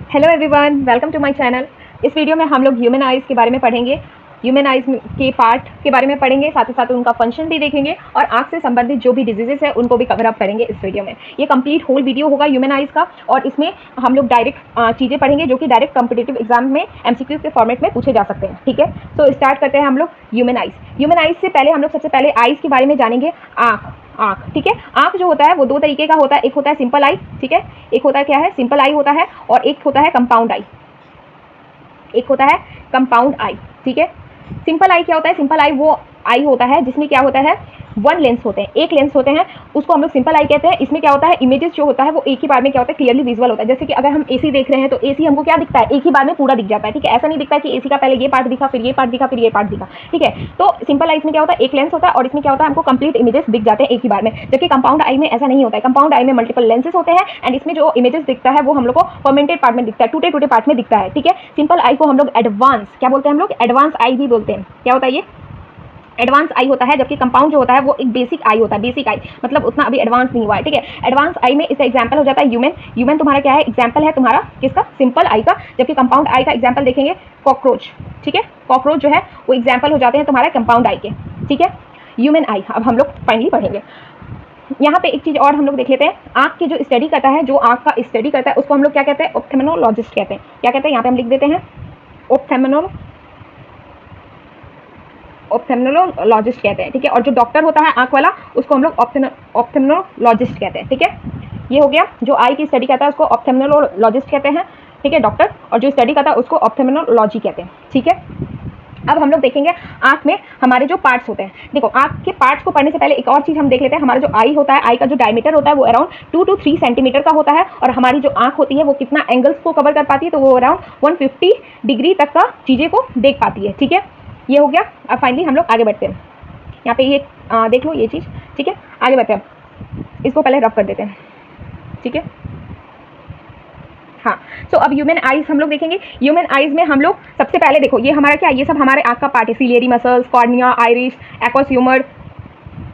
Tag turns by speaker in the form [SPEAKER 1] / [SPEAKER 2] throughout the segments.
[SPEAKER 1] Hello everyone, welcome to my channel. इस video में हम लोग ह्यूमन आइज़ के बारे में पढ़ेंगे। ह्यूमन आइज़ के पार्ट के बारे में पढ़ेंगे, साथ ही साथ उनका फंक्शन भी देखेंगे और आँख से संबंधित जो भी डिजीजेस है उनको भी कवर अप करेंगे इस वीडियो में। ये कंप्लीट होल वीडियो होगा ह्यूमन आइज़ का, और इसमें हम लोग डायरेक्ट चीज़ें पढ़ेंगे जो कि डायरेक्ट कॉम्पिटिटिव एग्जाम में एमसीक्यू के फॉर्मेट में पूछे जा सकते हैं। ठीक है, तो स्टार्ट करते हैं हम लोग ह्यूमन आइज़। ह्यूमन आइज़ से पहले हम लोग सबसे पहले आइज़ के बारे में जानेंगे। आँख, ठीक है। आँख जो होता है वो दो तरीके का होता है, एक होता है सिंपल आई, ठीक है, एक होता है क्या है, सिंपल आई होता है, और एक होता है कंपाउंड आई। एक होता है कंपाउंड आई, ठीक है। सिंपल आई क्या होता है? सिंपल आई वो आई होता है जिसमें क्या होता है, वन लेंस होते हैं, एक लेंस होते हैं, उसको हम लोग सिंपल आई कहते हैं। इसमें क्या होता है, इमेजेस जो होता है वो एक ही बार में क्या होता है, क्लियरली विजुअल होता है। जैसे कि अगर हम एसी देख रहे हैं तो एसी हमको क्या दिखता है, एक ही बार में पूरा दिख जाता है, ठीक है। ऐसा नहीं दिखता है कि एसी का पहले ये पार्ट दिखा, फिर ये पार्ट दिखा, फिर ये पार्ट दिखा, ठीक है। तो सिंपल आई में क्या होता है, एक लेंस होता है और इसमें क्या होता है, हमको कंप्लीट इमेजेस दिख जाते हैं एक ही बार में। जबकि कंपाउंड आई में ऐसा नहीं होता है। कंपाउंड आई में मल्टीपल लेंसेज होते हैं एंड इसमें जो इमेजेस दिखता है वो हम लोग को फॉर्मेंटेड पार्ट में दिखता है, टूटे टूटे पार्ट में दिखता है, ठीक है। सिंपल आई को हम लोग एडवांस क्या बोलते हैं, हम लोग एडवांस आई भी बोलते हैं। क्या होता है ये, एडवांस आई होता है। जबकि कंपाउंड जो होता है वो एक बेसिक आई होता है, बेसिक आई मतलब उतना अभी एडवांस नहीं हुआ है, ठीक है। एडवांस आई में इसका एग्जांपल हो जाता है ह्यूमन। ह्यूमन तुम्हारा क्या है, एग्जांपल है तुम्हारा किसका, सिंपल आई का। जबकि कंपाउंड आई का एग्जांपल देखेंगे कॉकरोच, ठीक है। कॉकरोच जो है वो एग्जांपल हो जाते हैं तुम्हारे कंपाउंड आई के, ठीक है। ह्यूमन आई अब हम लोग फाइनली पढ़ेंगे। यहाँ पे एक चीज़ और हम लोग देख लेते हैं। आँख की जो स्टडी करता है, जो आँख का स्टडी करता है उसको हम लोग क्या कहते हैं, ऑप्थेल्मोलॉजिस्ट कहते हैं। क्या कहते हैं, यहाँ पे हम लिख देते हैं ऑप्थेल्मोलॉजिस्ट कहते हैं, ठीक है। और जो डॉक्टर होता है आंख वाला उसको हम लोग ऑप्थेल्मोलॉजिस्ट कहते हैं, ठीक है। ये हो गया, जो आई की स्टडी करता है उसको ऑप्थेल्मोलॉजिस्ट कहते हैं, ठीक है, डॉक्टर। और जो स्टडी करता है उसको ऑप्थेल्मोलॉजी कहते हैं, ठीक है। अब हम लोग देखेंगे आंख में हमारे जो पार्ट्स होते हैं। देखो, आंख के पार्ट्स को पढ़ने से पहले एक और चीज़ हम देख लेते हैं। हमारा जो आई होता है, आई का जो डायमीटर होता है वो अराउंड 2 to 3 सेंटीमीटर का होता है। और हमारी जो आंख होती है वो कितना एंगल्स को कवर कर पाती है, तो वो अराउंड 150 डिग्री तक का चीज़ें को देख पाती है, ठीक है। ये हो गया। अब फाइनली हम लोग आगे बढ़ते हैं। यहाँ पे ये देख लो ये चीज़, ठीक है। आगे बढ़ते हैं, इसको पहले रफ कर देते हैं, ठीक है। हाँ, सो अब ह्यूमन आइज हम लोग देखेंगे। ह्यूमन आइज में हम लोग सबसे पहले देखो, ये हमारा क्या, ये सब हमारे आँख का पार्ट है। Ciliary muscles, cornea, iris, aqueous humour,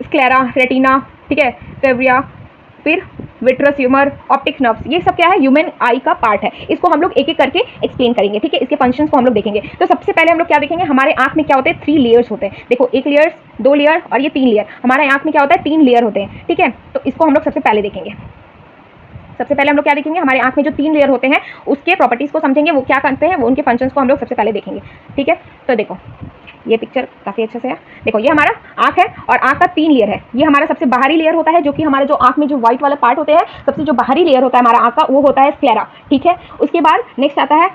[SPEAKER 1] sclera, retina, ठीक है, कैविया, फिर विट्रस ह्यूमर, ऑप्टिक नर्व्स, ये सब क्या है, ह्यूमन आई का पार्ट है। इसको हम लोग एक एक करके एक्सप्लेन करेंगे, ठीक है। इसके फंक्शंस को हम लोग देखेंगे। तो सबसे पहले हम लोग क्या देखेंगे, हमारे आंख में क्या होते हैं, 3 लेयर्स होते हैं। देखो, 1 लेयर, 2 लेयर और ये 3 लेयर। हमारे आंख में क्या होता है, 3 लेयर होते हैं, ठीक है। तो इसको हम लोग सबसे पहले देखेंगे। सबसे पहले हम लोग क्या देखेंगे, हमारे आंख में जो 3 लेयर होते हैं उसके प्रॉपर्टीज को समझेंगे, वो क्या करते हैं, वो उनके फंक्शंस को हम लोग सबसे पहले देखेंगे, ठीक है। तो देखो, ये पिक्चर काफ़ी अच्छे से है। देखो, ये हमारा आंख है और आंख का 3 लेयर है। ये हमारा सबसे बाहरी लेयर होता है, जो कि हमारे जो आंख में जो व्हाइट वाला पार्ट होते हैं, सबसे जो बाहरी लेयर होता है हमारा आंख का, वो होता है स्क्लेरा, ठीक है। उसके बाद नेक्स्ट आता है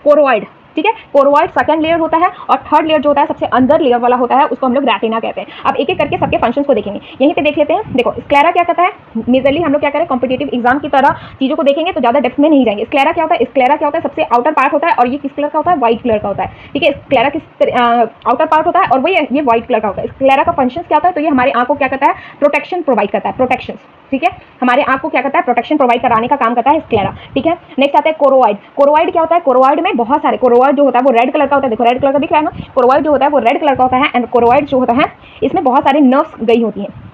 [SPEAKER 1] कोरोइड, ठीक है। कोरोइड सेकंड लेयर होता है और थर्ड लेयर जो होता है सबसे अंदर लेयर वाला होता है, उसको हम लोग रेटिना कहते हैं। अब एक एक करके सबके फंक्शंस को देखेंगे, यहीं पे देख लेते हैं। देखो, स्क्लेरा क्या करता है, मेजरली हम लोग क्या करें, कॉम्पिटिटिव एग्जाम की तरह चीज़ों को देखेंगे तो ज़्यादा डेप्थ में नहीं जाएंगे। स्क्लेरा क्या होता है, स्क्लेरा क्या होता है, सबसे आउटर पार्ट होता है और ये किस कलर का होता है, व्हाइट कलर का होता है, ठीक है। स्क्लेरा किस आउटर पार्ट होता है और वही ये व्हाइट कलर का होता है। स्क्लेरा का फंक्शन क्या होता है, तो ये हमारे आंख को क्या करता है, प्रोटेक्शन प्रोवाइड करता है, प्रोटेक्शन, ठीक है। हमारे आंख को क्या करता है, प्रोटेक्शन प्रोवाइड कराने का काम करता है स्क्लेरा, ठीक है। नेक्स्ट आता है कोरोइड। कोरोइड क्या होता है, कोरोइड में बहुत सारे, कोरोइड जो होता है वो रेड कलर का होता है। देखो, रेड कलर का दिख रहा है ना, कोरोइड जो होता है वो रेड कलर का होता है। एंड कोरोइड जो होता है इसमें बहुत सारे नर्व्स गई होती हैं,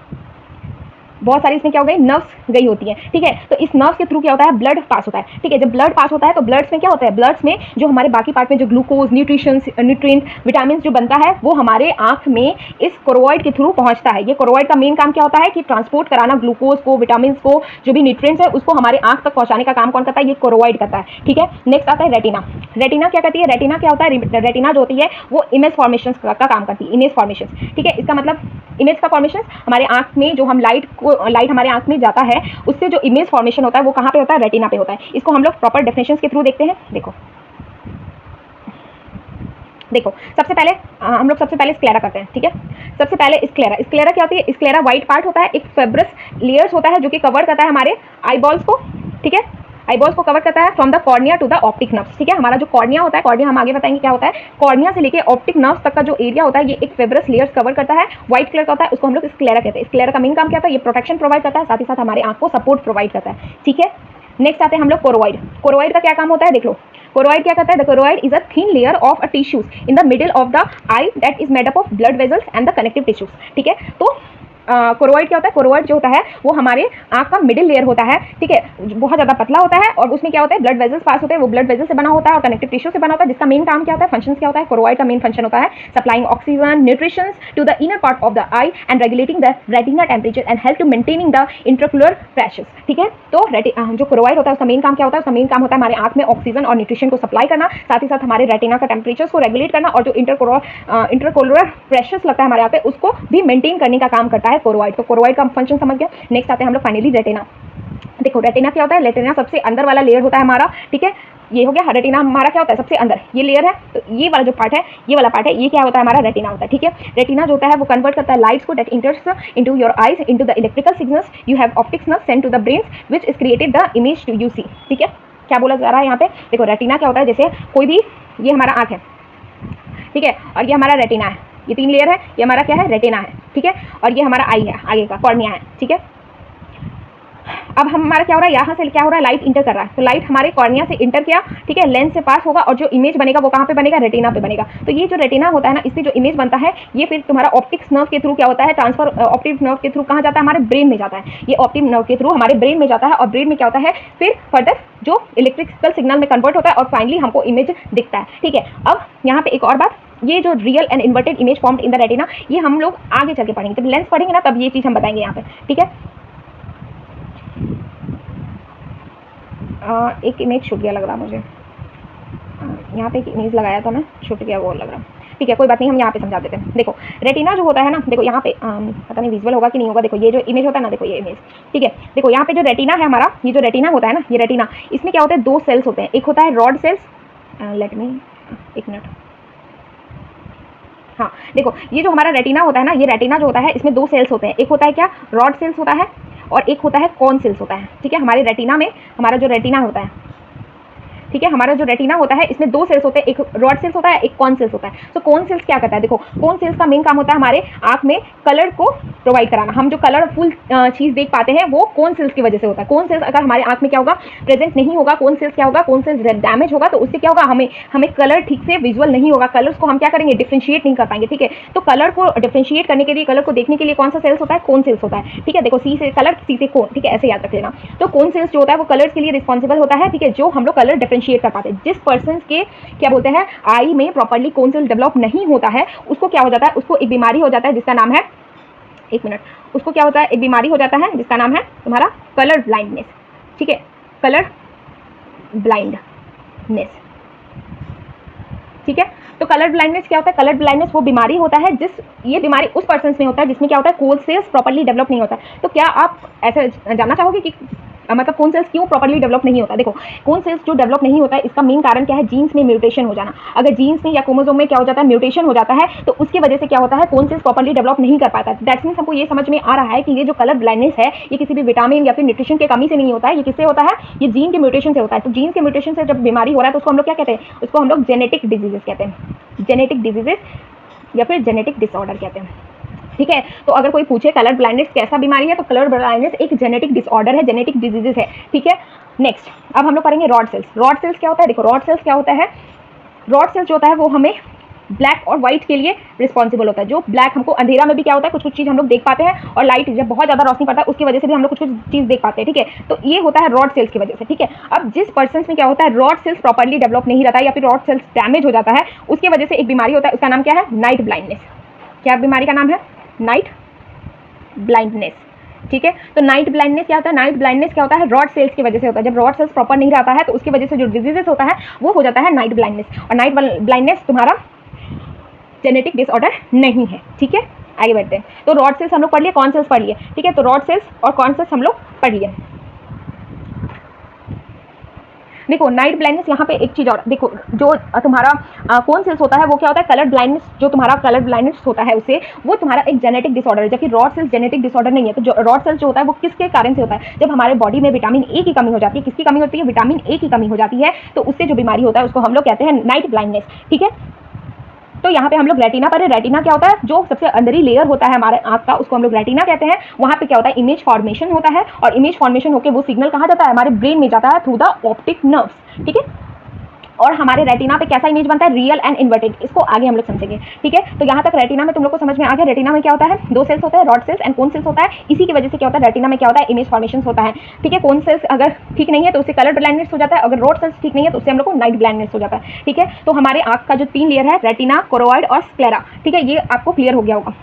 [SPEAKER 1] बहुत सारी इसमें क्या हो गई, नर्व्स गई होती है, ठीक है। तो इस नर्व्स के थ्रू क्या होता है, ब्लड पास होता है, ठीक है। जब ब्लड पास होता है तो ब्लड्स में क्या होता है, ब्लड्स में जो हमारे बाकी पार्ट में जो ग्लूकोज, न्यूट्रिएंट, विटामिन जो बनता है वो हमारे आंख में इस कोरोइड के थ्रू पहुंचता है। ये कोरोइड का मेन काम क्या होता है कि ट्रांसपोर्ट कराना ग्लूकोज को, विटामिन को, जो भी न्यूट्रिएंट्स है उसको हमारे आंख तक पहुंचाने का काम कौन करता है, ये कोरोइड करता है, ठीक है। नेक्स्ट आता है रेटिना। रेटिना क्या करती है, रेटिना क्या होता है, रेटिना जो होती है वो इमेज फॉर्मेशन का काम करती है, इमेज फॉर्मेशन, ठीक है। इसका मतलब इमेज का फॉर्मेशन हमारे आंख में जो हम लाइट हमारे आंख में जाता है उससे जो इमेज फॉर्मेशन होता है वो कहाँ पे होता है, रेटिना पे होता है। इसको हम लोग प्रॉपर डेफिनेशंस के थ्रू देखते हैं। देखो सबसे पहले हम लोग सबसे पहले स्क्लेरा करते हैं, ठीक है। सबसे पहले स्क्लेरा, स्क्लेरा क्या होती है, स्क्लेरा व्हाइट पार्ट होता है, एक फेब्रस लेयर्स होता है जो कि कवर करता है हमारे आईबॉल्स को, ठीक है। आईबॉल्स को कवर करता है from the cornea to the optic nerves, ठीक है। हमारा जो कॉर्निया होता है, कॉर्निया हम आगे बताएंगे क्या होता है, कॉर्निया से लेके ऑप्टिक नर्व्स तक का जो एरिया होता है ये एक फेब्रस लेयर्स कवर करता है, व्हाइट कलर का होता है, उसको हम लोग स्क्लेरा कहते हैं। स्क्लेरा का मेन काम क्या होता है, ये प्रोटेक्शन प्रोवाइड करता है, साथ ही साथ हमारे आंख को सपोर्ट प्रोवाइड करता है, ठीक है। नेक्स्ट आते हैं हम लोग कोरोइड। कोरोइड का क्या काम होता है, देख लो। कोरोइड क्या करता है, the choroid is a thin layer of a tissues in the middle of the I that is made up of blood vessels and the connective tissues, ठीक है। तो कोरोइड क्या होता है, कोरोइड जो होता है वो हमारे आंख का मिडिल लेयर होता है, ठीक है, बहुत ज़्यादा पतला होता है और उसमें क्या होता है ब्लड वेजल्स पास होते हैं, वो ब्लड वेजल से बना होता है और कनेक्टिव टिश्यू से बना होता है, जिसका मेन काम क्या होता है, फंक्शन क्या होता है, कोरोइड का मेन फंक्शन होता है supplying oxygen nutrition to the inner part of the eye and regulating the retina temperature and help to maintaining the intraocular pressures, ठीक है। तो जो कोरोइड होता है उसका मेन काम क्या होता है, उसका मेन काम होता है हमारे आंख में ऑक्सीजन और न्यूट्रिशन को सप्लाई करना, साथ ही साथ हमारे रेटिना का टेम्परेचर को रेगुलेट करना और जो इंटरकोलर प्रेशर्स लगता है हमारे यहाँ पे उसको भी मेंटेन करने का काम करता है कोरोइड। तो कोरोइड का फंक्शन समझ गया। नेक्स्ट आते हैं हम लोग फाइनली रेटिना। देखो रेटिना क्या होता है, रेटिना सबसे अंदर वाला लेयर होता है हमारा, ठीक है, ये हो गया रेटिना हमारा क्या होता है सबसे अंदर ये लेयर है, तो ये वाला जो पार्ट है, ये वाला पार्ट है, ये क्या होता है हमारा रेटिना होता है, ठीक है। रेटिना जो होता है वो कन्वर्ट करता है लाइट्स को that enters into your eyes into the electrical signals you have optics nerve send to the brain which is created the image to you see, ठीक है। क्या बोला जा रहा है यहाँ पे, देखो रेटिना क्या होता है, जैसे कोई भी, ये हमारा आँख है, ठीक है, और ये हमारा रेटिना है, ये 3 लेयर है, ये हमारा क्या है रेटिना है, ठीक है, और ये हमारा आई है, आगे का कॉर्निया है, ठीक है। अब हमारा क्या हो रहा है, यहाँ से क्या हो रहा है, लाइट इंटर कर रहा है, तो लाइट हमारे कॉर्निया से इंटर किया, ठीक है, लेंस से पास होगा और जो इमेज बनेगा वो कहाँ पे बनेगा, रेटिना पे बनेगा। तो ये जो रेटिना होता है ना, इससे जो इमेज बनता है ये फिर तुम्हारा ऑप्टिक्स नर्व के थ्रू क्या होता है, ट्रांसफर ऑप्टिक नर्व के थ्रू कहाँ जाता है, हमारे ब्रेन में जाता है, ये ऑप्टिक नर्व के थ्रू हमारे ब्रेन में जाता है और ब्रेन में क्या होता है फिर फर्दर जो इलेक्ट्रिकल सिग्नल में कन्वर्ट होता है और फाइनली हमको इमेज दिखता है, ठीक है। अब यहाँ पे एक और बात, ये जो real and inverted image formed in the retina, ये हम लोग आगे चल के पढ़ेंगे, जब लेंस पढ़ेंगे ना तब ये चीज़ हम बताएंगे यहाँ पे, ठीक है। एक इमेज छूट गया लग रहा मुझे, यहाँ पे एक इमेज लगाया था मैं, छूट गया वो लग रहा, ठीक है, कोई बात नहीं, हम यहाँ पे समझा देते हैं। देखो रेटिना जो होता है ना, देखो यहाँ पे पता नहीं विजुअल होगा कि नहीं होगा, देखो ये जो इमेज होता है ना, देखो ये इमेज, ठीक है, देखो यहाँ पे जो रेटिना है हमारा, ये जो रेटिना होता है ना, ये रेटिना, इसमें क्या होता है 2 सेल्स होते हैं, एक होता है रॉड सेल्स, लेट मी एक मिनट, हाँ देखो ये जो हमारा रेटिना होता है ना, ये रेटिना जो होता है इसमें 2 सेल्स होते हैं, एक होता है क्या रॉड सेल्स होता है और एक होता है कॉन सेल्स होता है, ठीक है। हमारे रेटिना में हमारा जो रेटिना होता है, ठीक है, हमारा जो रेटिना होता है इसमें 2 सेल्स होते हैं, एक रॉड सेल्स होता है, एक कॉन सेल्स होता है। तो कॉन सेल्स क्या करता है, देखो कॉन सेल्स का मेन काम होता है हमारे आंख में कलर को प्रोवाइड कराना, हम जो कलरफुल चीज़ देख पाते हैं वो कॉन सेल्स की वजह से होता है। कॉन सेल्स अगर हमारे आंख में क्या होगा प्रेजेंट नहीं होगा, कॉन सेल्स क्या होगा, कॉन सेल्स डैमेज होगा, तो उससे क्या होगा हमें कलर ठीक से विजुअल नहीं होगा, कलर्स को हम क्या करेंगे डिफ्रेंशिएट नहीं कर पाएंगे, ठीक है। तो कलर को डिफ्रेंशिएट करने के लिए, कलर को देखने के लिए कौन सा सेल्स होता है, कॉन सेल्स होता है, ठीक है। देखो सी से कलर, सी से कॉन, ठीक है, ऐसे याद रख लेना। तो कॉन सेल्स जो होता है वो कलर्स के लिए रिस्पॉन्सिबल होता है, ठीक है, जो हम लोग कलर डिफ्रेंशिएट कर पाते हैं। जिस पर्सन के क्या बोलते हैं आई में प्रॉपर्ली कॉन सेल डेवलप नहीं होता है, उसको क्या हो जाता है, उसको एक बीमारी हो जाता है जिसका नाम है, एक मिनट, उसको क्या होता है, एक बीमारी हो जाता है जिसका नाम है तुम्हारा कलर ब्लाइंडनेस, ठीक है, कलर ब्लाइंडनेस, ठीक है। तो कलर ब्लाइंडनेस क्या होता है, कलर ब्लाइंडनेस वो बीमारी होता है ये बीमारी उस पर्सन में होता है जिसमें क्या होता है कॉन सेल्स प्रॉपर्ली डेवलप नहीं होता। तो क्या आप ऐसे जानना चाहोगे कि मतलब कौन सेल्स क्यों प्रॉपर्ली डेवलप नहीं होता। देखो कौन सेल्स जो डेवलप नहीं होता है इसका मेन कारण क्या है, जीन्स में म्यूटेशन हो जाना। अगर जीन्स में या क्रोमोसोम में क्या हो जाता है म्यूटेशन हो जाता है तो उसकी वजह से क्या होता है कौन सेल्स प्रॉपर्ली डेवलप नहीं कर पाता है। दैट्स मीन्स हमको ये समझ में आ रहा है कि ये जो कलर ब्लाइंडनेस है ये किसी भी विटामिन या फिर न्यूट्रिशन की कमी से नहीं होता है, ये किससे होता है, ये जीन के म्यूटेशन से होता है। तो जीन के म्यूटेशन से जब बीमारी हो रहा है तो उसको हम लोग क्या कहते हैं, उसको हम लोग जेनेटिक डिजीजेस कहते हैं, जेनेटिक डिजीजेस या फिर जेनेटिक डिसऑर्डर कहते हैं, ठीक है। तो अगर कोई पूछे कलर ब्लाइंडनेस कैसा बीमारी है तो कलर ब्लाइंडनेस एक जेनेटिक डिसऑर्डर है, जेनेटिक डिजीजेस है, ठीक है। नेक्स्ट अब हम लोग करेंगे रॉड सेल्स। रॉड सेल्स क्या होता है, देखो रॉड सेल्स क्या होता है, रॉड सेल्स जो होता है वो हमें ब्लैक और व्हाइट के लिए रिस्पॉन्सिबल होता है। जो ब्लैक हमको अंधेरा में भी क्या होता है कुछ कुछ चीज़ हम लोग देख पाते हैं और लाइट जब बहुत ज़्यादा रोशनी पड़ता है उसकी वजह से भी हम लोग कुछ कुछ चीज़ देख पाते हैं, ठीक है। तो ये होता है रॉड सेल्स की वजह से, ठीक है। अब जिस पर्सन में क्या होता है रॉड सेल्स प्रॉपर्ली डेवलप नहीं रहता है या फिर रॉड सेल्स डैमेज हो जाता है उसकी वजह से एक बीमारी होता है, उसका नाम क्या है, नाइट ब्लाइंडनेस। क्या बीमारी का नाम है, नाइट ब्लाइंडनेस, ठीक है। तो नाइट ब्लाइंडनेस क्या होता है, नाइट ब्लाइंडनेस क्या होता है, रॉड सेल्स की वजह से होता है। जब रॉड सेल्स प्रॉपर नहीं रहता है तो उसकी वजह से जो डिजीजेस होता है वो हो जाता है नाइट ब्लाइंडनेस। और नाइट ब्लाइंडनेस तुम्हारा जेनेटिक डिसऑर्डर नहीं है, ठीक है। आगे बढ़ते हैं। तो रॉड सेल्स हम लोग पढ़ लिए, कॉन सेल्स पढ़ लिए, ठीक है। तो रॉड सेल्स और कॉन सेल्स हम लोग पढ़ लिए। देखो नाइट ब्लाइंडनेस यहाँ पे एक चीज़ और देखो, जो तुम्हारा कौन सेल्स होता है वो क्या होता है, कलर ब्लाइंडनेस, जो तुम्हारा कलर ब्लाइंडनेस होता है उससे वो तुम्हारा एक जेनेटिक डिसऑर्डर है, जबकि रॉड सेल्स जेनेटिक डिसऑर्डर नहीं है। तो जो रॉड सेल्स जो होता है वो किसके कारण से होता है, जब हमारे बॉडी में विटामिन ए की कमी हो जाती है। किसकी कमी होती है, विटामिन ए की कमी हो जाती है, तो उससे जो बीमारी होता है उसको हम लोग कहते हैं नाइट ब्लाइंडनेस, ठीक है। तो यहाँ पे हम लोग रेटिना पर, रेटिना क्या होता है, जो सबसे अंदरी लेयर होता है हमारे आंख का उसको हम लोग रेटिना कहते हैं। वहाँ पे क्या होता है, इमेज फॉर्मेशन होता है और इमेज फॉर्मेशन होकर वो सिग्नल कहाँ जाता है, हमारे ब्रेन में जाता है थ्रू द ऑप्टिक नर्व्स, ठीक है। और हमारे रेटिना पे कैसा इमेज बनता है, रियल एंड इन्वर्टेड। इसको आगे हम लोग समझेंगे, ठीक है। तो यहाँ तक रेटिना में तुम लोग को समझ में आ गया। रेटिना में क्या होता है, दो सेल्स होते हैं, rod sales and cone cells होता है। इसी की वजह से क्या होता है, रेटिना में क्या होता है, इमेज फॉर्मेशन होता है, ठीक है। कोन सेल्स अगर ठीक नहीं है तो उससे कलर ब्लाइंडनेस हो जाता है, अगर रॉड सेल्स ठीक नहीं है तो उससे हम लोग को नाइट ब्लाइंडनेस हो जाता है, ठीक है। तो हमारे आँख का जो 3 लेयर है, रेटिना, कोरोइड और स्क्लेरा, ठीक है, ये आपको क्लियर हो गया होगा।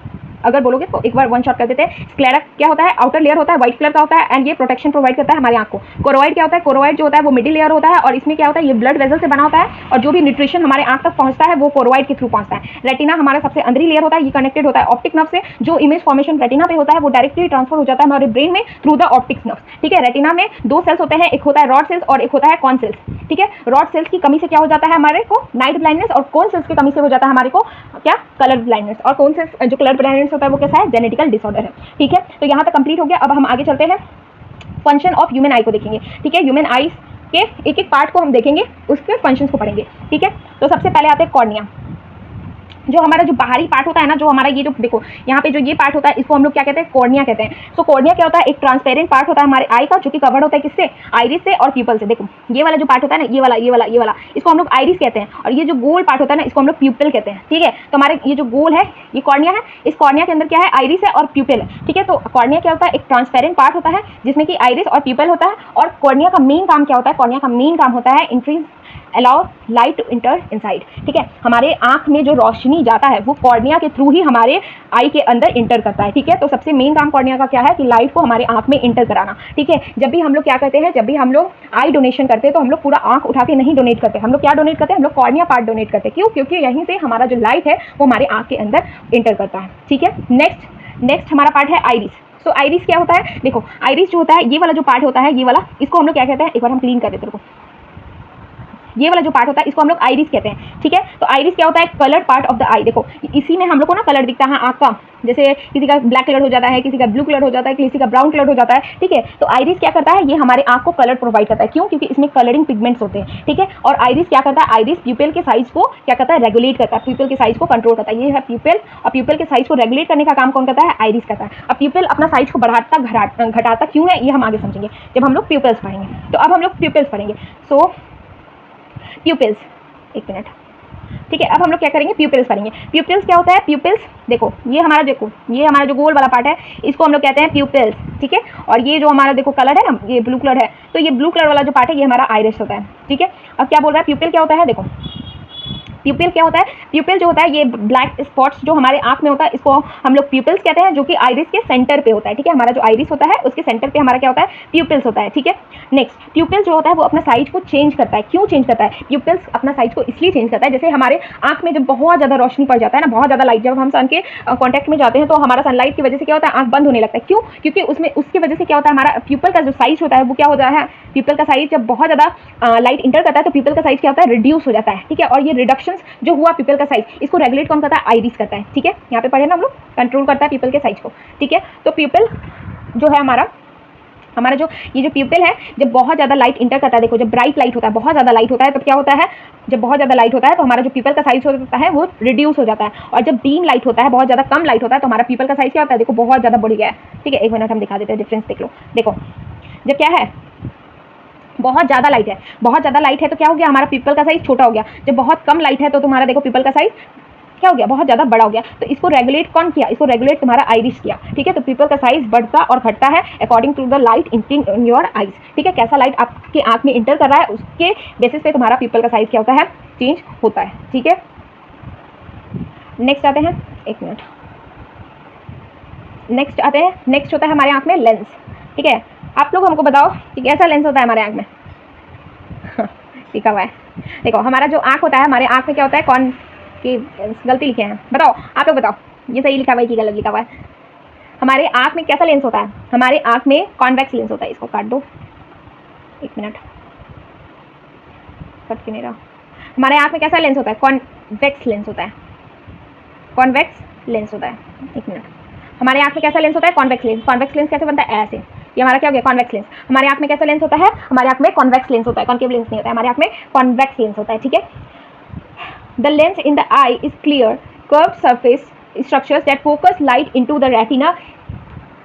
[SPEAKER 1] अगर बोलोगे तो एक बार वन शॉट कर देते हैं। स्क्लेरा क्या होता है, आउटर लेयर होता है, व्हाइट कलर का होता है एंड ये प्रोटेक्शन प्रोवाइड करता है हमारे आँख को। कोरोइड क्या होता है, कोरोइड जो होता है वो मिडिल लेयर होता है और इसमें क्या होता है, ये ब्लड वेसल से बना होता है और जो भी न्यूट्रिशन हमारे आँख तक पहुंचता है वो कोरोइड के थ्रू पहुंचता है। रेटिना हमारा सबसे अंदरी लेयर होता है, ये कनेक्टेड होता है ऑप्टिक नर्व से। जो इमेज फॉर्मेशन रेटिना पे होता है वो डायरेक्टली ट्रांसफर हो जाता है हमारे ब्रेन में थ्रू द ऑप्टिक नर्व, ठीक है। रेटिना में 2 सेल्स होते हैं, एक होता है रॉड सेल्स और एक होता है कॉन सेल्स, ठीक है। रॉड सेल्स की कमी से क्या हो जाता है हमारे को, नाइट ब्लाइंडनेस, और कॉन सेल्स की कमी से हो जाता है हमारे को क्या, कलर ब्लाइंडनेस। और कौन से जो कलर ब्लाइंडनेस होता है वो कैसा है, जेनेटिकल डिसऑर्डर है, ठीक है। तो यहाँ तक कंप्लीट हो गया। अब हम आगे चलते हैं, फंक्शन ऑफ ह्यूमन आई को देखेंगे, ठीक है। ह्यूमन आईज के एक एक पार्ट को हम देखेंगे, उसके फंक्शंस को पढ़ेंगे, ठीक है। तो सबसे पहले आते हैं कॉर्निया। जो हमारा जो बाहरी पार्ट होता है ना, जो हमारा ये जो देखो यहाँ पे जो ये पार्ट होता है इसको हम लोग क्या कहते हैं, कॉर्निया कहते हैं। तो कॉर्निया क्या होता है, एक ट्रांसपेरेंट पार्ट होता है हमारे आई का, जो कि कवर्ड होता है किससे, आइरिस से और प्यूपल से। देखो ये वाला जो पार्ट होता है ना, ये वाला इसको हम लोग आइरिस कहते हैं, और ये जो गोल पार्ट होता है ना इसको हम लोग प्यूपल कहते हैं, ठीक है। तो हमारे ये जो गोल है ये कॉर्निया है, इस कॉर्निया के अंदर क्या है, आइरिस है और प्यूपल है, ठीक है। तो कॉर्निया क्या होता है, एक ट्रांसपेरेंट पार्ट होता है जिसमें कि आइरिस और प्यूपल होता है। और कॉर्निया का मेन काम क्या होता है, कॉर्निया का मेन काम होता है increase allow light to enter inside, ठीक है। हमारे आंख में जो रोशनी जाता है वो कॉर्निया के थ्रू ही हमारे आई के अंदर इंटर करता है, ठीक है। तो सबसे मेन काम कॉर्निया का क्या है कि लाइट को हमारे आंख में इंटर कराना, ठीक है। जब भी हम लोग क्या करते हैं, जब भी हम लोग आई डोनेशन करते हैं तो हम लोग पूरा आंख उठा के नहीं डोनेट करते, हम लोग क्या डोनेट करते हैं, हम लोग कॉर्निया पार्ट डोनेट करते हैं। क्यों, क्योंकि यहीं से हमारा जो लाइट है वो हमारे आंख के अंदर इंटर करता है, ठीक है। नेक्स्ट हमारा पार्ट है आइरिस। सो आइरिस क्या होता है, देखो आइरिस जो होता है, ये वाला जो पार्ट होता है, ये वाला, इसको हम लोग क्या कहते हैं, एक बार हम क्लीन कर देते हैं। ये वाला जो पार्ट होता है इसको हम लोग आइरिस कहते हैं, ठीक है। तो आइरिस क्या होता है, कलर्ड पार्ट ऑफ द आई। देखो इसी में हम लोग को ना कलर दिखता है आँख का, जैसे किसी का ब्लैक कलर हो जाता है, किसी का ब्लू कलर हो जाता है, किसी का ब्राउन कलर हो जाता है, ठीक है। तो आइरिस क्या करता है, ये हमारे आँख को कलर प्रोवाइड करता है। क्यों, क्योंकि इसमें कलरिंग पिगमेंट्स होते हैं, ठीक है। और आइरिस क्या करता है, आइरिस प्यूपिल के साइज को क्या करता है, रेगुलेट करता है, प्यूपिल के साइज को कंट्रोल करता है। ये है प्यूपिल, और प्यूपिल के साइज को रेगुलेट करने का काम कौन करता है, आइरिस करता है। अब प्यूपिल अपना साइज को बढ़ाता घटाता क्यों है, ये हम आगे समझेंगे जब हम लोग प्यूपिल्स पढ़ेंगे। तो अब हम लोग प्यूपिल्स पढ़ेंगे। सो प्यूपिल्स, एक मिनट, ठीक है। अब हम लोग क्या करेंगे, प्यूपिल्स करेंगे। प्यूपिल्स क्या होता है, प्यूपिल्स देखो ये हमारा जो गोल वाला पार्ट है इसको हम लोग कहते हैं प्यूपिल्स, ठीक है। और ये जो हमारा देखो कलर है ना, ये ब्लू कलर है, तो ये ब्लू कलर वाला जो पार्ट है ये हमारा आइरिस होता है, ठीक है। अब क्या बोल रहा है, प्यूपिल क्या होता है, देखो प्यूपिल क्या होता है, प्यूपिल जो होता है ये ब्लैक स्पॉट्स जो हमारे आंख में होता है इसको हम लोग प्यूपिल्स कहते हैं, जो कि आइरिस के सेंटर पे होता है, ठीक है। हमारा जो आइरिस होता है उसके सेंटर पे हमारा क्या होता है, प्यूपिल्स होता है, ठीक है। नेक्स्ट प्यूपिल जो होता है वो अपना साइज को चेंज करता है। क्यों चेंज करता है, प्यूपिल्स अपना साइज को इसलिए चेंज करता है, जैसे हमारे आंख में जब बहुत ज़्यादा रोशनी पड़ जाता है ना, बहुत ज़्यादा लाइट, जब हम सन के कॉन्टैक्ट में जाते हैं तो हमारा सनलाइट की वजह से क्या होता है, आंख बंद होने लगता है। क्यों, क्योंकि उसमें उसकी वजह से क्या होता है, हमारा प्यूपिल का जो साइज होता है वो क्या हो जाता है, प्यूपिल का साइज जब बहुत ज़्यादा लाइट इंटर करता है तो प्यूपिल का साइज क्या होता है, रिड्यूस हो जाता है, ठीक है। और ये रिडक्शन जो हुआ प्यूपिल का साइज, इसको रेगुलेट कौन करता है, आइरिस करता है, ठीक है। यहाँ पे पढ़े ना हम लोग, कंट्रोल करता है प्यूपिल के साइज को, ठीक है। तो प्यूपिल जो है हमारा जो ये जो प्यूपिल है, जब बहुत ज़्यादा लाइट इंटर करता है, देखो जब ब्राइट लाइट होता है, बहुत ज़्यादा लाइट होता है, तब क्या होता है, जब बहुत ज़्यादा लाइट होता है तो हमारा जो प्यूपिल का साइज होता है वो रिड्यूस हो जाता है। और जब डीम लाइट होता है, बहुत ज़्यादा कम लाइट होता है, तो हमारा प्यूपिल का साइज क्या होता है, देखो बहुत ज़्यादा बढ़ गया है, ठीक है। एक मिनट हम दिखा देते हैं, डिफरेंस देख लो। देखो जब क्या है, बहुत ज़्यादा लाइट है तो क्या हो गया, हमारा प्यूपिल का साइज छोटा हो गया। जब बहुत कम लाइट है तो तुम्हारा देखो प्यूपिल का साइज क्या हो गया, बहुत ज़्यादा बड़ा हो गया। तो इसको रेगुलेट कौन किया, इसको रेगुलेट तुम्हारा आइरिस किया, ठीक है। तो प्यूपिल का साइज बढ़ता और घटता है according to the light entering in your eyes, ठीक है। कैसा लाइट आपके आंख में इंटर कर रहा है उसके बेसिस पे तुम्हारा प्यूपिल का साइज क्या होता है, चेंज होता है, ठीक है। नेक्स्ट आते हैं, एक मिनट, नेक्स्ट होता है हमारे आंख में लेंस, ठीक है। आप लोग हमको बताओ कि कैसा लेंस होता है हमारे आंख में लिखा हुआ है, देखो हमारा जो आंख होता है, हमारे आंख में क्या होता है, कौन की गलती लिखे हैं, बताओ आप लोग बताओ, ये सही लिखा हुआ है कि गलत लिखा हुआ है। हमारे आंख में कैसा लेंस होता है, हमारे आंख में कॉन्वेक्स लेंस होता है। इसको काट दो, एक मिनट, कट क्यों नहीं रहा। हमारे आंख में कैसा लेंस होता है, कॉन्वेक्स लेंस होता है, कॉन्वेक्स लेंस होता है। एक मिनट, हमारे आंख में कैसा लेंस होता है, कॉन्वेक्स लेंस। कॉन्वेक्स लेंस कैसे बनता है, ऐसे, ये हमारा क्या हो गया, कॉन्वेक्स लेंस। हमारे आंख में कैसा लेंस होता है, हमारे आंख में कॉन्वेक्स लेंस होता है, कॉन्केव लेंस नहीं होता है, हमारे आंख में कॉन्वेक्स लेंस होता है, ठीक है। The lens in the eye is clear, curved surface structures that focus light into the retina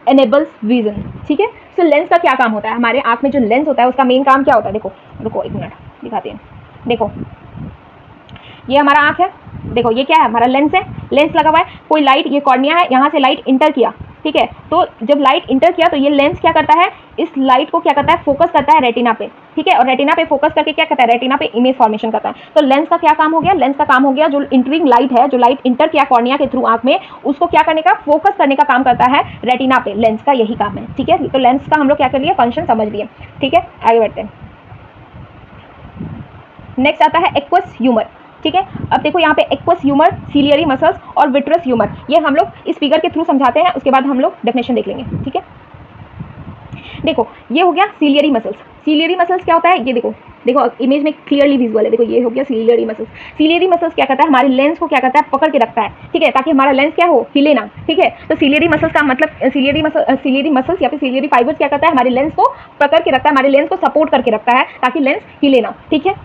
[SPEAKER 1] enables vision, ठीक है। सो लेंस का क्या काम होता है, हमारे आंख में जो लेंस होता है उसका मेन काम क्या होता है, देखो रुको एक मिनट दिखाते हैं। देखो ये हमारा आँख है, देखो ये क्या है, हमारा लेंस है, लेंस लगा हुआ है, कोई लाइट, ये कॉर्निया है, यहाँ से लाइट इंटर किया, ठीक है। तो जब लाइट इंटर किया तो ये लेंस क्या करता है, इस लाइट को क्या करता है, फोकस करता है रेटिना पे, ठीक है। और रेटिना पे फोकस करके क्या करता है, रेटिना पे इमेज फॉर्मेशन करता है। तो लेंस का क्या काम हो गया, लेंस का काम हो गया जो इंटरिंग लाइट है, जो लाइट इंटर किया कॉर्निया के थ्रू आंख में, उसको क्या करने का, फोकस करने का काम करता है रेटिना पे। लेंस का यही काम है, ठीक है। तो लेंस का हम लोग क्या कर लिए, फंक्शन समझ लिए, ठीक है। आगे बढ़ते हैं। नेक्स्ट आता है एक्वस ह्यूमर, ठीक है। अब देखो यहाँ पे एक्वस ह्यूमर, सीलियरी मसल्स और विट्रस ह्यूमर, ये हम लोग इस फिगर के थ्रू समझाते हैं, उसके बाद हम लोग डेफिनेशन देख लेंगे, ठीक है। देखो ये हो गया सीलियरी मसल्स। सीलियरी मसल्स क्या होता है, ये देखो, देखो इमेज में क्लियरली विजुअल है, देखो ये हो गया सीलियरी मसल्स। सीलियरी मसल्स क्या करता है, हमारे लेंस को क्या करता है, पकड़ के रखता है, ठीक है, ताकि हमारा लेंस क्या हो, हिले ना, ठीक है। तो सीलियरी मसल्स का मतलब, सीलियरी मसल्स या फिर सीलियरी फाइबर्स क्या करता है, हमारे लेंस को पकड़ के रखता है, हमारे लेंस को सपोर्ट करके रखता है ताकि लेंस हिले ना, ठीक है।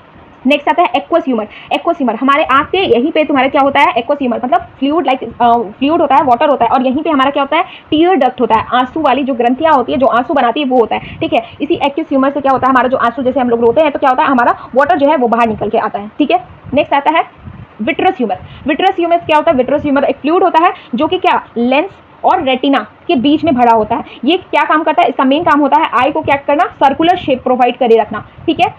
[SPEAKER 1] नेक्स्ट आता है एक्वस ह्यूमर। एक्वस ह्यूमर हमारे आँख के यहीं पे तुम्हारा क्या होता है, एक्वस ह्यूमर मतलब फ्लूइड, लाइक फ्लूइड होता है, वाटर होता है, और यहीं पे हमारा क्या होता है, टीयर डक्ट होता है, आंसू वाली जो ग्रंथियां होती है जो आंसू बनाती है वो होता है, ठीक है। इसी एक्वस ह्यूमर से क्या होता है, हमारा जो आंसू, जैसे हम लोग रोते हैं तो क्या होता है, हमारा वाटर जो है वो बाहर निकल के आता है, ठीक है। नेक्स्ट आता है विट्रस ह्यूमर। विट्रस ह्यूमर क्या होता है, विट्रस ह्यूमर एक फ्लूइड होता है जो कि क्या, लेंस और रेटिना के बीच में भरा होता है। ये क्या काम करता है, इसका मेन काम होता है आई को क्या करना, सर्कुलर शेप प्रोवाइड करे रखना, ठीक है।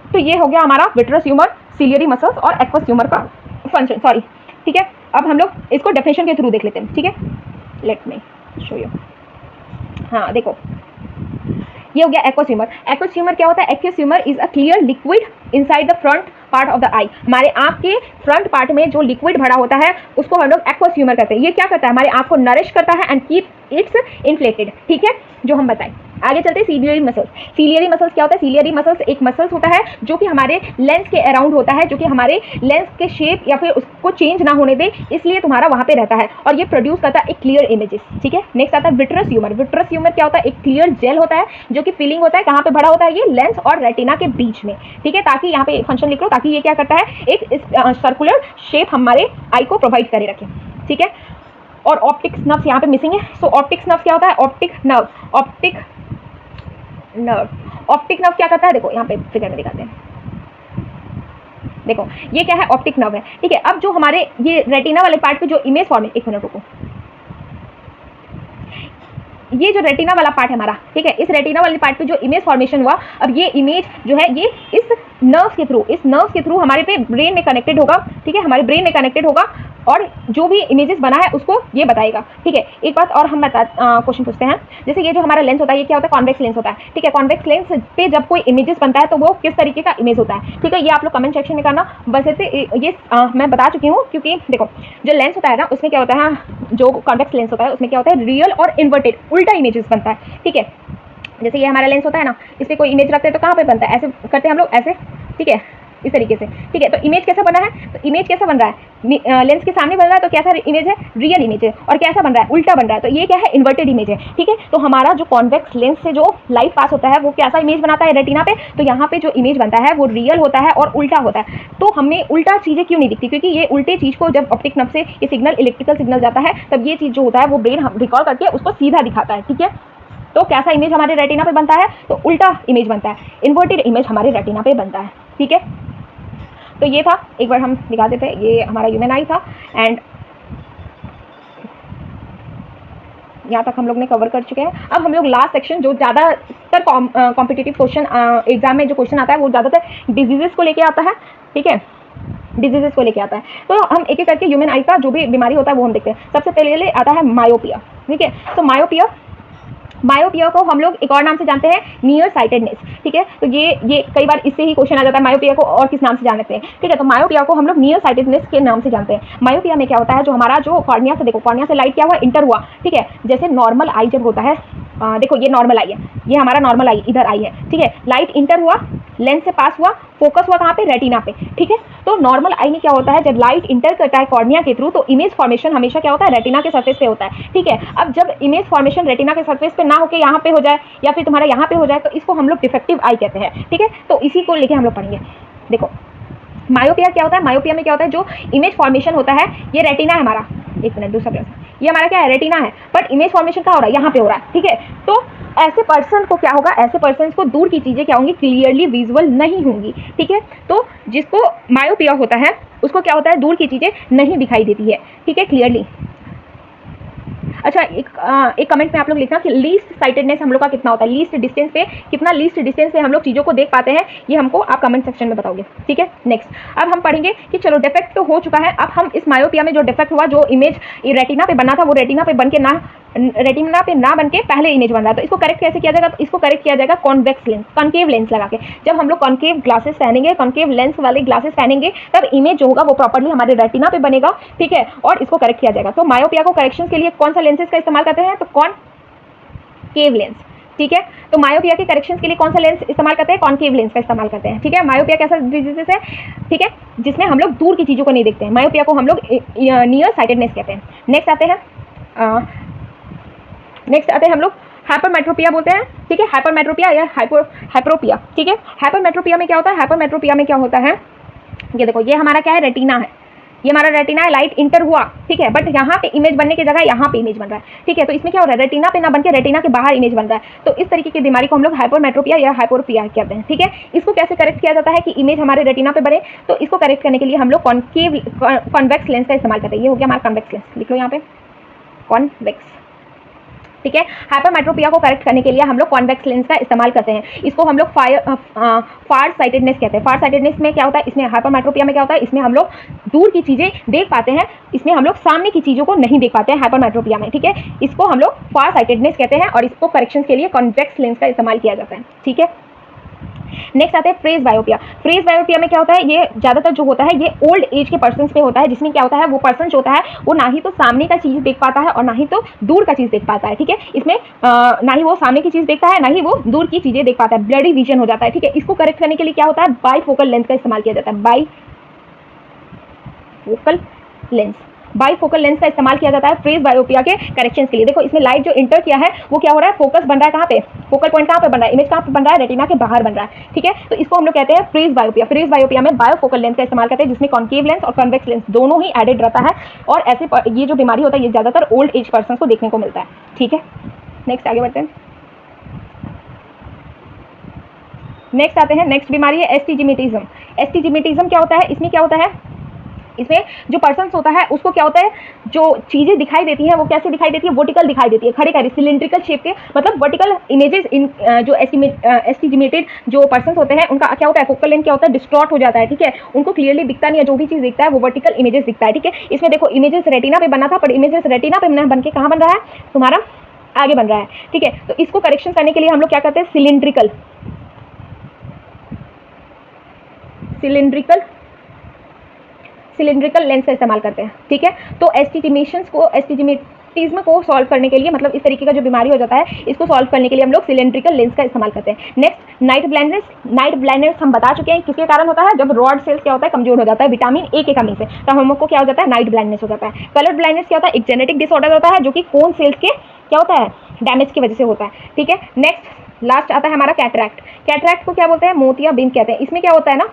[SPEAKER 1] तो ये हो गया हमारा विट्रस ह्यूमर, सीलियरी मसल्स और एक्वस ह्यूमर का फंक्शन, सॉरी, ठीक है। अब हम लोग इसको डेफिनेशन के थ्रू देख लेते हैं, ठीक है। Let me show you. हाँ देखो ये हो गया एक्वस ह्यूमर। एक्वस ह्यूमर क्या होता है, aqueous humour is a clear liquid inside the front part of the eye. हमारे आँख के फ्रंट पार्ट में जो लिक्विड भरा होता है उसको हम लोग एक्वस ह्यूमर कहते हैं। ये क्या करता है, हमारे आँख को नरिश करता है एंड कीप इट्स इन्फ्लेटेड, ठीक है, जो हम बताएं। आगे चलते हैं सीलियरी मसल्स। सीलियरी मसल्स क्या होता है, सीलियरी मसल्स एक मसल्स होता है जो कि हमारे लेंस के अराउंड होता है, जो कि हमारे लेंस के शेप या फिर उसको चेंज ना होने दे, इसलिए तुम्हारा वहाँ पे रहता है और ये प्रोड्यूस करता है एक क्लियर इमेजेस, ठीक है। नेक्स्ट आता है विट्रस ह्यूमर। विट्रस ह्यूमर क्या होता है, एक क्लियर जेल होता है जो कि फिलिंग होता है, कहाँ पे भरा होता है, ये लेंस और रेटिना के बीच में, ठीक है। ताकि यहाँ पे फंक्शन लिख लो, ताकि ये क्या करता है, एक सर्कुलर शेप हमारे आई को प्रोवाइड करे रखे, ठीक है। और ऑप्टिक्स नर्व्स यहाँ पे मिसिंग है। सो ऑप्टिक्स नर्व क्या होता है, ऑप्टिक नर्व, ऑप्टिक नर्व क्या करता है, देखो यहाँ पे फिगर में दिखाते हैं, देखो ये क्या है, ऑप्टिक नर्व है, ठीक है। अब जो हमारे ये रेटिना वाले पार्ट पे जो इमेज फॉर्म है, एक मिनट रुको, ये जो रेटिना वाला पार्ट है हमारा, ठीक है, इस रेटिना वाले पार्ट पे जो इमेज फॉर्मेशन हुआ, अब ये इमेज जो है ये इस नर्व्स के थ्रू हमारे पे ब्रेन में कनेक्टेड होगा, ठीक है, हमारे ब्रेन में कनेक्टेड होगा और जो भी इमेजेस बना है उसको ये बताएगा, ठीक है। एक बात और हम क्वेश्चन पूछते हैं, जैसे ये जो हमारा लेंस होता है ये क्या होता है, कॉन्वेक्स लेंस होता है, ठीक है। कॉन्वेक्स लेंस पे जब कोई इमेजेस बनता है तो वो किस तरीके का इमेज होता है, ठीक है, ये आप लोग कमेंट सेक्शन में करना। बस ये मैं बता चुकी हूँ, क्योंकि देखो जो लेंस होता है ना उसमें क्या होता है, जो कॉन्वेक्स लेंस होता है उसमें क्या होता है, रियल और इन्वर्टेड, उल्टा इमेजेस बनता है, ठीक है। जैसे ये हमारा लेंस होता है ना, इस पर कोई इमेज रखते हैं तो कहाँ पे बनता है, ऐसे करते हैं हम लोग, ऐसे, ठीक है, इस तरीके से, ठीक है। तो इमेज कैसा बना है, तो इमेज कैसा बन रहा है, लेंस के सामने बन रहा है तो कैसा इमेज है, रियल इमेज है, और कैसा बन रहा है, उल्टा बन रहा है, तो ये क्या है, इन्वर्टेड इमेज है, ठीक है। तो हमारा जो कॉन्वेक्स लेंस से जो लाइट पास होता है वो कैसा इमेज बनाता है रेटिना पे, तो यहाँ पे जो इमेज बनता है वो रियल होता है और उल्टा होता है। तो हमें उल्टा चीज़ें क्यों नहीं दिखती, क्योंकि ये उल्टे चीज़ को जब ऑप्टिक नर्व से ये सिग्नल, इलेक्ट्रिकल सिग्नल जाता है, तब ये चीज़ जो होता है वो ब्रेन रिकॉल करके उसको सीधा दिखाता है, ठीक है। तो कैसा इमेज हमारे रेटिना पे बनता है, तो उल्टा इमेज बनता है, इन्वर्टेड इमेज हमारे रेटिना पे बनता है, ठीक है। तो ये था, एक बार हम दिखा देते हैं, ये हमारा ह्यूमन आई था एंड यहाँ तक हम लोग ने कवर कर चुके हैं। अब हम लोग लास्ट सेक्शन, जो ज़्यादातर कॉम्पिटिटिव क्वेश्चन एग्जाम में जो क्वेश्चन आता है वो ज़्यादातर डिजीजेस को लेके आता है, ठीक है, डिजीजेस को लेके आता है। तो हम एक एक करके ह्यूमन आई का जो भी बीमारी होता है वो हम देखते हैं। सबसे पहले आता है मायोपिया, ठीक है। तो मायोपिया को हम लोग एक और नाम से जानते हैं, नियर साइटेडनेस, ठीक है। तो ये कई बार इससे ही क्वेश्चन आ जाता है, मायोपिया को और किस नाम से जानते हैं, ठीक है। तो मायोपिया को हम लोग नियर साइटेडनेस के नाम से जानते हैं। मायोपिया में क्या होता है, जो हमारा जो कॉर्निया से, देखो कॉर्निया से लाइट क्या हुआ, इंटर हुआ, ठीक है। जैसे नॉर्मल आई जब होता है, देखो ये नॉर्मल आई है, ये हमारा नॉर्मल आई इधर आई है, ठीक है। लाइट इंटर हुआ, लेंस से पास हुआ, फोकस हुआ कहाँ पे, रेटिना पे, ठीक है। तो नॉर्मल आई में क्या होता है, जब लाइट इंटर करता है कॉर्निया के थ्रू तो इमेज फॉर्मेशन हमेशा क्या होता है, रेटिना के सरफेस पे होता है, ठीक है। अब जब इमेज फॉर्मेशन रेटिना के सरफेस पे ना होकर यहाँ पे हो जाए या फिर तुम्हारा यहाँ पे हो जाए तो इसको हम लोग डिफेक्टिव आई कहते हैं, ठीक है। तो इसी को लेके हम लोग पढ़ेंगे। देखो मायोपिया क्या होता है, मायोपिया में क्या होता है, जो इमेज फॉर्मेशन होता है, ये रेटिना है हमारा, एक मिनट दूसरा प्रश्न, ये हमारा क्या है, रेटिना है, बट इमेज फॉर्मेशन कहाँ हो रहा है, यहाँ पे हो रहा है, ठीक है। तो ऐसे पर्सन को क्या होगा, ऐसे पर्सन को दूर की चीज़ें क्या होंगी, क्लियरली विजुअल नहीं होंगी, ठीक है। तो जिसको मायोपिया होता है उसको क्या होता है, दूर की चीज़ें नहीं दिखाई देती है, ठीक है, क्लियरली। अच्छा, एक कमेंट में आप लोग लिखना कि लीस्ट साइटेडनेस हम लोग का कितना होता है, लीस्ट डिस्टेंस पे कितना लीस्ट डिस्टेंस से हम लोग चीज़ों को देख पाते हैं, ये हमको आप कमेंट सेक्शन में बताओगे, ठीक है। नेक्स्ट अब हम पढ़ेंगे कि चलो डिफेक्ट तो हो चुका है, अब हम इस मायोपिया में जो डिफेक्ट हुआ, जो इमेज रेटिना पे बना था वो रेटिना पे बन के रेटिना पे ना बन के पहले इमेज बन रहा है, तो इसको करेक्ट कैसे किया जाएगा, तो इसको करेक्ट किया जाएगा कॉन्वेक्स लेंस, कॉन्केव लेंस लगा के। जब हम लोग कॉन्केव ग्लासेस पहनेंगे, कॉन्केव लेंस वाले ग्लासेस पहनेंगे, तब इमेज जो होगा वो प्रॉपर्ली हमारे रेटिना पे बनेगा, ठीक है, और इसको करेक्ट किया जाएगा। तो मायोपिया को करेक्शन के लिए कौन सा लेंसेज का इस्तेमाल करते हैं, तो कॉनकेव लेंस, ठीक है। तो मायोपिया के करेक्शन के लिए कौन सा लेंस इस्तेमाल करते हैं, कॉनकेव लेंस का इस्तेमाल करते हैं, ठीक है। मायोपिया कैसा डिजीज है, ठीक है, जिसमें हम लोग दूर की चीज़ों को नहीं देखते हैं, मायोपिया को हम लोग नियर साइटेडनेस कहते हैं। नेक्स्ट आते हैं हम लोग हाइपरमेट्रोपिया बोलते हैं, ठीक है, हाइपरमेट्रोपिया या हाइपरोपिया, ठीक है। हाइपरमेट्रोपिया में क्या होता है, हाइपरमेट्रोपिया में क्या होता है, ये देखो, ये हमारा क्या है, रेटिना है, ये हमारा रेटिना है, लाइट इंटर हुआ, ठीक है, बट यहाँ पे इमेज बनने की जगह यहाँ पे इमेज बन रहा है, ठीक है। तो इसमें क्या हो रहा है, रेटिना पे ना बन के रेटिना के बाहर इमेज बन रहा है, तो इस तरीके की बीमारी को हम लोग हाइपरमेट्रोपिया या हाइपरोपिया कहते हैं, ठीक है। इसको कैसे करेक्ट किया जाता है कि इमेज हमारे रेटिना पे बने, तो इसको करेक्ट करने के लिए हम लोग कॉन्वेक्स लेंस का इस्तेमाल करते हैं। ये हो गया हमारा कॉन्वेक्स लेंस, लिख लो यहाँ पे कॉन्वेक्स, ठीक है। हाइपरमेट्रोपिया को करेक्ट करने के लिए हम लोग कॉन्वेक्स लेंस का इस्तेमाल करते हैं, इसको हम लोग फार साइटेडनेस कहते हैं। फार साइटेडनेस में क्या होता है, इसमें हाइपरमेट्रोपिया में क्या होता है, इसमें हम लोग दूर की चीज़ें देख पाते हैं, इसमें हम लोग सामने की चीज़ों को नहीं देख पाते हैं हाइपरमेट्रोपिया में, ठीक है। इसको हम लोग फार साइटेडनेस कहते हैं और इसको करेक्शन के लिए कॉन्वेक्स लेंस का इस्तेमाल किया जाता है, ठीक है। नेक्स्ट आते हैं फ्रेज बायोपिया। फ्रेज बायोपिया में क्या होता है, ये ज़्यादातर जो होता है ये ओल्ड एज के पर्सन पे होता है, जिसमें क्या होता है, वो पर्सन जो होता है वो ना ही तो सामने का चीज़ देख पाता है और ना ही तो दूर का चीज़ देख पाता है, ठीक है। इसमें ना ही वो सामने की चीज़ देखता है, ना ही वो दूर की चीज़ें देख पाता है, ब्लडी विजन हो जाता है, ठीक है। इसको करेक्ट करने के लिए क्या होता है, बाईफोकल लेंस का इस्तेमाल किया जाता है, बाईफोकल लेंस का इस्तेमाल किया जाता है फ्रेज बायोपिया के करेक्शन के लिए। देखो, इसमें लाइट जो इंटर किया है वो क्या हो रहा है, फोकस बन रहा है कहाँ पे, फोकल पॉइंट कहाँ पे बन रहा है, इमेज कहाँ पे बन रहा है, रेटिना के बाहर बन रहा है, ठीक है। तो इसको हम लोग कहते हैं फ्रेज बायोपिया। फ्रेज बायोपिया में बायोफोकल लेंस का इस्तेमाल करते हैं, जिसमें कॉन्केव लेंस और कॉन्वेक्स लेंस दोनों ही एडेड रहता है, और ऐसे ये जो बीमारी होता है ये ज़्यादातर ओल्ड एज पर्सन को देखने को मिलता है, ठीक है। नेक्स्ट आगे बढ़ते हैं। नेक्स्ट आते हैं, नेक्स्ट बीमारी है एस्टिजिमेटिज्म। एस्टिजिमेटिज्म क्या होता है, इसमें क्या होता है, इसमें जो पर्सन होता है उसको क्या होता है, जो चीज़ें दिखाई देती हैं वो कैसे दिखाई देती है, वर्टिकल दिखाई देती है, खड़े खड़े सिलिंड्रिकल शेप के, मतलब वर्टिकल इमेजेस इन जो एस्टिजिमेटेड जो पर्सन होते हैं उनका क्या होता है, फोकल लेंथ क्या होता है, डिस्टॉर्ट हो जाता है, ठीक है। उनको क्लियरली दिखता नहीं है, जो भी चीज़ दिखता है वो वर्टिकल इमेजेस दिखता है, ठीक है। इसमें देखो, इमेजेस रेटिना पे बना था, पर इमेजेस रेटिना पे बन के कहाँ बन रहा है, तुम्हारा आगे बन रहा है, ठीक है। तो इसको करेक्शन करने के लिए हम लोग क्या करते हैं, सिलिंड्रिकल लेंस का इस्तेमाल करते हैं, ठीक है। तो एस्टिजिमेटिज्म को सॉल्व करने के लिए, मतलब इस तरीके का जो बीमारी हो जाता है इसको सॉल्व करने के लिए हम लोग सिलिंड्रिकल लेंस का इस्तेमाल करते हैं। नेक्स्ट, नाइट ब्लाइंडनेस हम बता चुके हैं किसके कारण होता है, जब रॉड सेल्स क्या होता है, कमजोर हो जाता है विटामिन ए के कमी से, तो हमको क्या हो जाता है, नाइट ब्लाइंडनेस हो जाता है। कलर ब्लाइंडनेस क्या होता है, एक जेनेटिक डिसऑर्डर होता है जो कि कोन सेल्स के क्या होता है, डैमेज की वजह से होता है, ठीक है। नेक्स्ट लास्ट आता है हमारा कैटरैक्ट। कैटरैक्ट को क्या बोलते हैं, मोतियाबिंद कहते हैं। इसमें क्या होता है ना,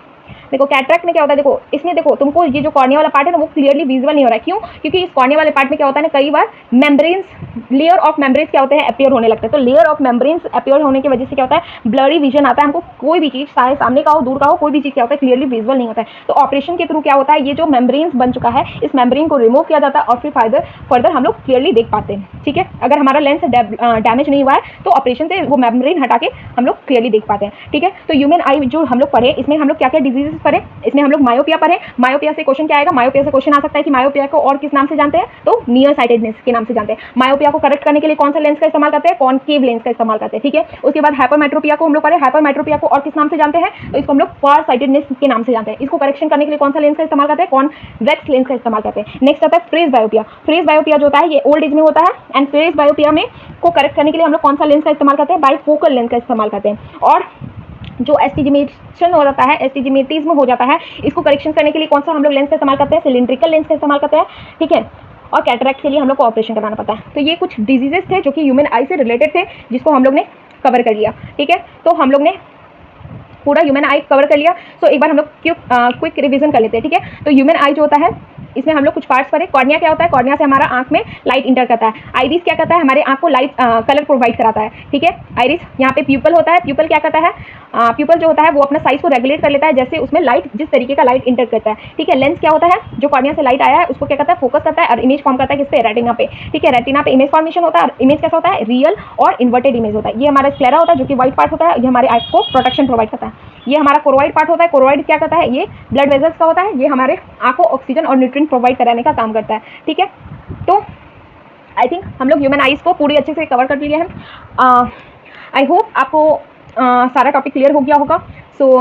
[SPEAKER 1] देखो कैटरैक्ट में क्या होता है, देखो इसमें देखो तुमको ये जो कॉर्निया वाला पार्ट है ना वो क्लियरली विजिबल नहीं हो रहा है, क्यों, क्योंकि इस कॉर्निया वाले पार्ट में क्या होता है ना, कई बार मेम्ब्रेन्स, लेयर ऑफ मेम्ब्रेन्स क्या होते हैं, अपीयर होने लगते हैं। तो लेयर ऑफ मेम्ब्रेन्स अपीयर होने की वजह से क्या होता है, ब्लरी विजन आता है, हमको कोई भी चीज़ चाहे सामने का हो दूर का हो, कोई भी चीज़ क्या होता है, क्लियरली विजिबल नहीं होता है। तो ऑपरेशन के थ्रू क्या होता है, ये जो मेम्ब्रेन्स बन चुका है इस मेम्ब्रेन को रिमूव किया जाता है और फिर फर्दर हम लोग क्लियरली देख पाते हैं, ठीक है। अगर हमारा लेंस डैमेज नहीं हुआ है तो ऑपरेशन से वो मेम्ब्रेन हटा के हम लोग क्लियरली देख पाते हैं, ठीक है। तो ह्यूमन आई जो हम लोग पढ़े, इसमें हम लोग क्या क्या डिजीजेस पढ़े, इसमें हम लोग मायोपिया पढ़े। मायोपिया से क्वेश्चन क्या आएगा, मायोपिया से क्वेश्चन आ सकता है कि मायोपिया को और किस नाम से जानते हैं, तो नियर साइटेडनेस के नाम से जानते हैं। मायोपिया को करेक्ट करने के लिए कौन सा लेंस का इस्तेमाल करते हैं, कॉनकेव लेंस का इस्तेमाल करते हैं, ठीक है। उसके बाद हाइपरमेट्रोपिया को हम लोग पढ़े, हाइपरमेट्रोपिया को और किस नाम से जानते हैं, तो इसको हम लोग फार साइटेडनेस के नाम से जानते हैं। इसको करेक्शन करने के लिए कौन सा लेंस का इस्तेमाल करते हैं, कॉन्वेक्स लेंस का इस्तेमाल करते हैं। नेक्स्ट आता है फ्रेज बायोपिया। फ्रेज बायोपिया जो होता है ये ओल्ड एज में होता है, एंड फ्रेज बायोपिया में को करेक्ट करने के लिए हम लोग कौन सा लेंस का इस्तेमाल करते हैं, बाईफोकल लेंस का इस्तेमाल करते हैं। और जो एस्टिजिमेशन हो जाता है, एस्टिजिमेटिज्म हो जाता है, इसको करेक्शन करने के लिए कौन सा हम लोग लेंस का इस्तेमाल करते हैं, सिलिंड्रिकल लेंस का इस्तेमाल करते हैं, ठीक है। और कैटरैक्ट के लिए हम लोग को ऑपरेशन कराना पड़ता है। तो ये कुछ डिजीजेस थे जो कि ह्यूमन आई से रिलेटेड थे, जिसको हम लोग ने कवर कर लिया, ठीक है। तो हम लोग ने पूरा ह्यूमन आई कवर कर लिया। सो एक बार हम लोग क्विक रिवीजन कर लेते हैं, ठीक है। तो ह्यूमन आई जो होता है इसमें हम लोग कुछ पार्ट्स पढ़े। कॉर्निया क्या होता है, कॉर्निया से हमारा आंख में लाइट इंटर करता है। आइरिस क्या करता है, हमारे आंख को लाइट कलर प्रोवाइड कराता है, ठीक है। आइरिस, यहाँ पे प्यूपल होता है, प्यूपल क्या करता है, प्यूपल जो होता है वो अपना साइज को रेगुलेट कर लेता है जैसे उसमें लाइट जिस तरीके का लाइट इंटर करता है, ठीक है। लेंस क्या होता है, जो कॉर्निया से लाइट आया है उसको क्या करता है, फोकस करता है और इमेज फॉर्म करता है किस पे, रेटिना पे, ठीक है। रेटिना पे इमेज फॉर्मेशन होता है और इमेज कैसा होता है, रियल और इन्वर्टेड इमेज होता है। ये हमारा स्क्लेरा होता है जो कि व्हाइट पार्ट होता है, ये हमारे आंख को प्रोटेक्शन प्रोवाइड करता है। ये हमारा कोरोइड पार्ट होता है, कोरोइड क्या करता है, ये ब्लड वेजल्स का होता है, ये हमारे आंख को ऑक्सीजन और न्यूट्रिएंट प्रोवाइड कराने का काम करता है, ठीक है। तो आई थिंक हम लोग ह्यूमन आइज को पूरी अच्छे से कवर कर लिए हैं। आई होप आपको सारा टॉपिक क्लियर हो गया होगा। So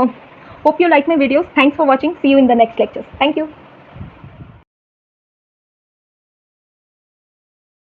[SPEAKER 1] hope you like my videos. Thanks for watching, see you in the next lecture. Thank you.